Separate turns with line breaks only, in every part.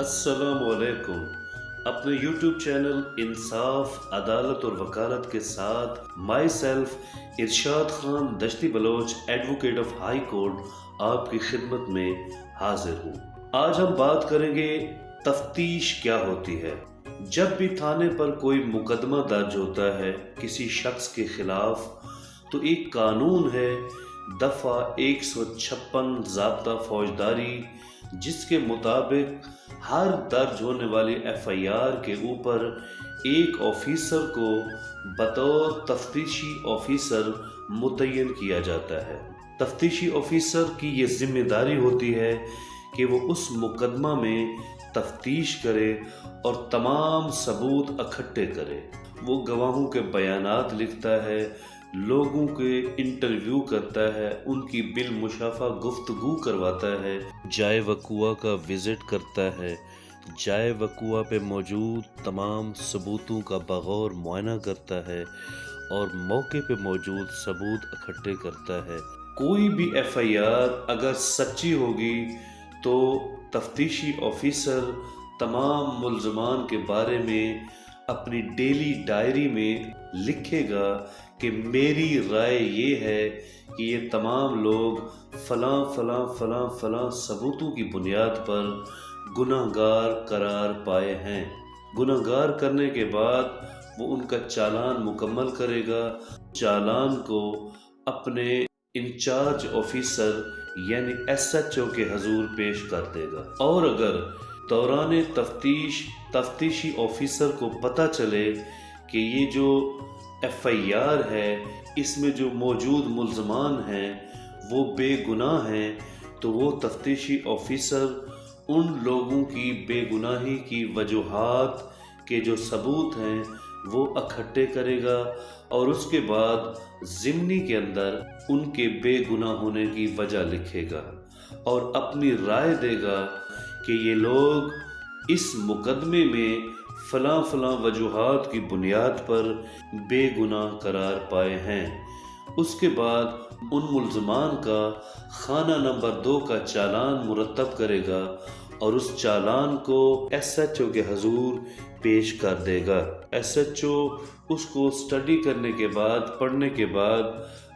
अस्सलाम वालेकुम। अपने YouTube चैनल इंसाफ अदालत और वकालत के साथ myself Irshad Khan Dashti Baloch advocate of high court आपकी खिदमत में हाजिर हूँ। आज हम बात करेंगे तफ्तीश क्या होती है। जब भी थाने पर कोई मुकदमा दर्ज होता है किसी शख्स के खिलाफ, तो एक कानून है दफ़ा 156 ज़ाब्ता फौजदारी, जिसके मुताबिक हर दर्ज होने वाली FIR के ऊपर एक ऑफिसर को बतौर तफ्तीशी ऑफिसर मुतय्यन किया जाता है। तफ्तीशी ऑफिसर की ये जिम्मेदारी होती है कि वो उस मुकदमा में तफ्तीश करे और तमाम सबूत इकट्ठे करे। वो गवाहों के बयानात लिखता है, लोगों के इंटरव्यू करता है, उनकी बिल मुशाफा गुफ्तगू करवाता है, जाए वकुआ का विज़िट करता है, जाए वकुआ पे मौजूद तमाम सबूतों का बगौर मुआयना करता है और मौके पे मौजूद सबूत इकट्ठे करता है। कोई भी FIR अगर सच्ची होगी तो तफ्तीशी ऑफिसर तमाम मुल्ज़मान के बारे में अपनी डेली डायरी में लिखेगा कि मेरी राय ये है कि ये तमाम लोग फलां फलां फलां फलां सबूतों की बुनियाद पर गुनहगार करार पाए हैं। गुनहगार करने के बाद वो उनका चालान मुकम्मल करेगा। चालान को अपने इंचार्ज ऑफिसर यानी SHO के हजूर पेश कर देगा। और अगर दौरान तफ्तीशी ऑफिसर को पता चले कि ये जो FIR है इसमें जो मौजूद मुल्ज़मान हैं वो बेगुनाह हैं, तो वो तफ्तीशी ऑफिसर उन लोगों की बेगुनाही की वजूहात के जो सबूत हैं वो इकट्ठे करेगा और उसके बाद ज़िम्नी के अंदर उनके बेगुनाह होने की वजह लिखेगा और अपनी राय देगा कि ये लोग इस मुकदमे में फलां फलां वजूहात की बुनियाद पर बेगुनाह करार पाए हैं। उसके बाद उन मुल्ज़मान का खाना नंबर 2 का चालान मुरतब करेगा और उस चालान को SHO के हजूर पेश कर देगा। SHO उसको स्टडी करने के बाद, पढ़ने के बाद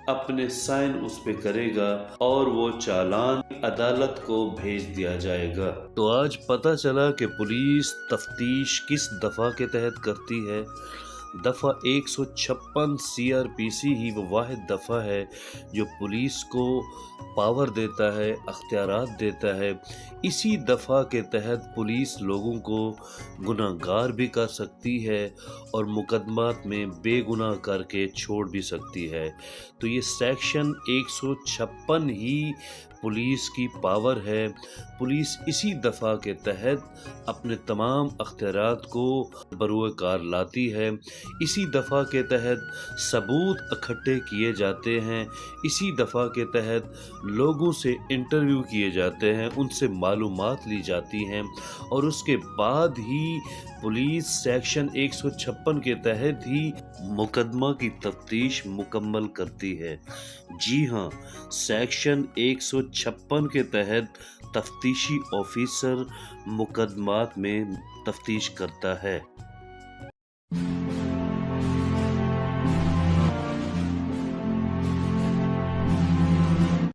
अपने साइन उस पे करेगा और वो चालान अदालत को भेज दिया जाएगा। तो आज पता चला कि पुलिस तफ्तीश किस दफ़ा के तहत करती है। दफ़ा 156 CRPC ही वो वाहिद दफ़ा है जो पुलिस को पावर देता है, अख्तियारात देता है। इसी दफ़ा के तहत पुलिस लोगों को गुनहगार भी कर सकती है और मुकदमात में बेगुनाह करके छोड़ भी सकती है। तो ये सेक्शन 156 ही पुलिस की पावर है। पुलिस इसी दफ़ा के तहत अपने तमाम अख्तियारात को बरूए कार लाती है। इसी दफ़ा के तहत सबूत इकट्ठे किए जाते हैं। इसी दफ़ा के तहत लोगों से इंटरव्यू किए जाते हैं, उनसे मालूमात ली जाती हैं और उसके बाद ही पुलिस सेक्शन 156 के तहत ही मुकदमा की तफ्तीश मुकम्मल करती है। जी हाँ, सेक्शन 156 के तहत तफ्तीशी ऑफिसर मुकदमात में तफ्तीश करता है।